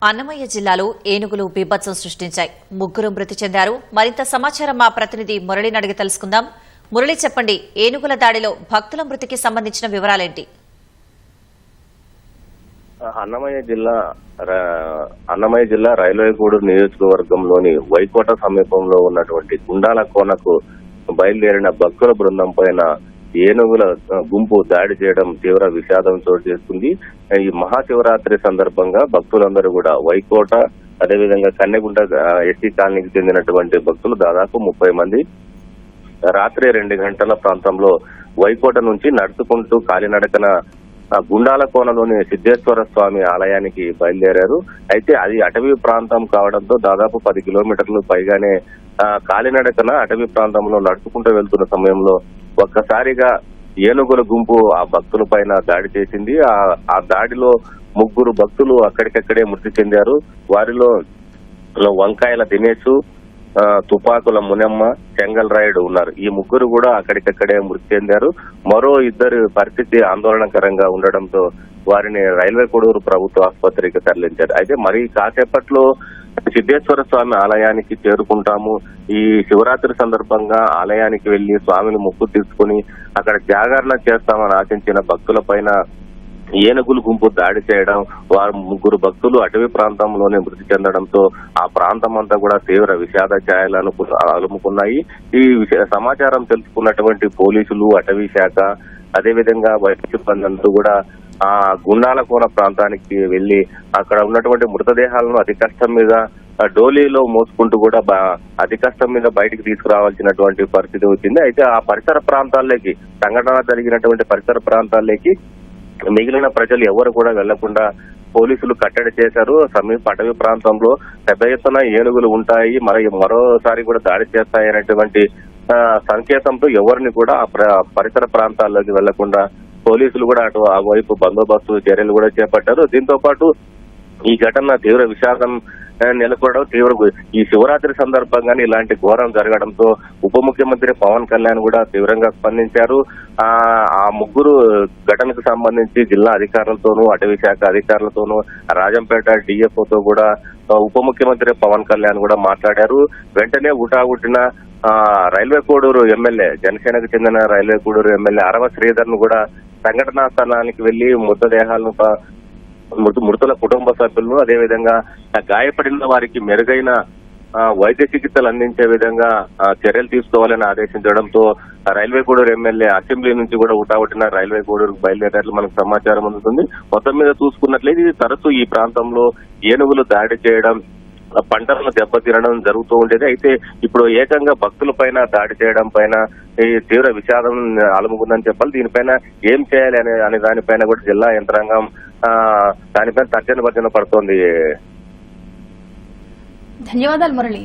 అన్నమయ్య జిల్లాలో ఏనుగులు బీభత్సం సృష్టించాయి. ముగ్గురు మృతి చెందారు. మరింత సమాచారం మా ప్రతినిధి మురళిని అడిగి తెలుసుకుందాం. మురళి, చెప్పండి, ఏనుగుల దాడిలో భక్తుల మృతికి సంబంధించిన వివరాలేంటి? అన్నమయ్య జిల్లా రైల్వేగూడూరు నియోజకవర్గంలోని వైకోట సమీపంలో ఉన్నటువంటి గుండాల కోనకు బయలుదేరిన భక్తుల బృందం పైన ఏనుగుల గుంపు దాడి చేయడం తీవ్ర విషాదం చోటు చేసుకుంది. ఈ మహాశివరాత్రి సందర్భంగా భక్తులందరూ కూడా వైకోట, అదేవిధంగా కన్నెగుంట ఎస్సీ కాలనీకి చెందినటువంటి భక్తులు దాదాపు 30 మంది రాత్రి 2 గంటల ప్రాంతంలో వైకోట నుంచి నడుచుకుంటూ కాలినడకన గుండాల కోనలోని సిద్ధేశ్వర స్వామి ఆలయానికి బయలుదేరారు. అయితే అది అటవీ ప్రాంతం కావడంతో దాదాపు 10 కిలోమీటర్లు పైగానే కాలినడకన అటవీ ప్రాంతంలో నడుచుకుంటూ వెళ్తున్న సమయంలో ఒక్కసారిగా ఏనుగుల గుంపు ఆ భక్తుల పైన దాడి చేసింది. ఆ దాడిలో 3 భక్తులు అక్కడికక్కడే మృతి చెందారు. వారిలో వంకాయల దినేష్, తుపాకుల మునెమ్మ, చెంగల్ రాయుడు ఉన్నారు. ఈ 3 కూడా అక్కడికక్కడే మృతి చెందారు. మరో 2 పరిస్థితి ఆందోళనకరంగా ఉండడంతో వారిని రైల్వేగూడూరు ప్రభుత్వ ఆసుపత్రికి తరలించారు. అయితే మరి కాసేపట్లో సిద్ధేశ్వర స్వామి ఆలయానికి చేరుకుంటాము. ఈ శివరాత్రి సందర్భంగా ఆలయానికి వెళ్లి స్వామిని మొక్కు తీసుకుని అక్కడ జాగరణ చేస్తామని ఆశించిన భక్తుల పైన ఏనుగుల గుంపు దాడి చేయడం, వారు 3 భక్తులు అటవీ ప్రాంతంలోనే మృతి చెందడంతో ఆ ప్రాంతం అంతా కూడా తీవ్ర విషాద ఛాయలను అలుముకున్నాయి. ఈ సమాచారం తెలుసుకున్నటువంటి పోలీసులు, అటవీ శాఖ, అదేవిధంగా వైద్య సిబ్బంది అంతా కూడా ఆ గుండాల కోన ప్రాంతానికి వెళ్లి అక్కడ ఉన్నటువంటి మృతదేహాలను అతి కష్టం మీద డోలీలో మోసుకుంటూ కూడా అతి కష్టం మీద బయటికి తీసుకురావాల్సినటువంటి పరిస్థితి వచ్చింది. అయితే ఆ పరిసర ప్రాంతాల్లోకి, సంఘటన జరిగినటువంటి పరిసర ప్రాంతాల్లోకి మిగిలిన ప్రజలు ఎవరు కూడా వెళ్లకుండా పోలీసులు కట్టడి చేశారు. సమీప అటవీ ప్రాంతంలో పెద్ద ఎత్తున ఏనుగులు ఉంటాయి, మరోసారి కూడా దాడి చేస్తాయనేటువంటి సంకేతంతో ఎవరిని కూడా పరిసర ప్రాంతాల్లోకి వెళ్లకుండా పోలీసులు కూడా అటు ఆ వైపు బందోబస్తు చర్యలు కూడా చేపట్టారు. దీంతో పాటు ఈ ఘటన తీవ్ర విషాదం నెలకొనడం, ఈ శివరాత్రి సందర్భంగానే ఇలాంటి ఘోరం జరగడంతో ఉప ముఖ్యమంత్రి పవన్ కళ్యాణ్ కూడా తీవ్రంగా స్పందించారు. ఆ 3 ఘటనకు సంబంధించి జిల్లా అధికారులతోనూ, అటవీ శాఖ అధికారులతోనూ, రాజంపేట డిఎఫ్ఓతో కూడా ఉప ముఖ్యమంత్రి పవన్ కళ్యాణ్ కూడా మాట్లాడారు. వెంటనే ఉటాగుట్టిన రైల్వేగూడూరు ఎమ్మెల్యే, జనసేనకు చెందిన రైల్వేగూడూరు ఎమ్మెల్యే అరవ శ్రీధర్ ను కూడా సంఘటనా స్థలానికి వెళ్లి మృతదేహాలను, మృతుల కుటుంబ సభ్యులను, అదేవిధంగా గాయపడిన వారికి మెరుగైన వైద్య చికిత్సలు అందించే విధంగా చర్యలు తీసుకోవాలని ఆదేశించడంతో రైల్వేగూడూరు ఎమ్మెల్యే అసెంబ్లీ నుంచి కూడా ఉటాగొట్టిన రైల్వేగూడూరుకు బయలుదేరినట్లు మనకు సమాచారం అందుతుంది. మొత్తం మీద చూసుకున్నట్లయితే ఇది తరచూ ఈ ప్రాంతంలో ఏనుగులు దాడి చేయడం, పంటలను దెబ్బతినడం జరుగుతూ ఉండేది. అయితే ఇప్పుడు ఏకంగా భక్తుల పైన దాడి చేయడం పైన ఈ తీవ్ర విషాదం అలుముకుందని చెప్పాలి. దీనిపైన ఏం చేయాలి అనే దానిపైన కూడా జిల్లా యంత్రాంగం దానిపైన తర్జన భర్జన పడుతోంది. ధన్యవాదాలు మురళి.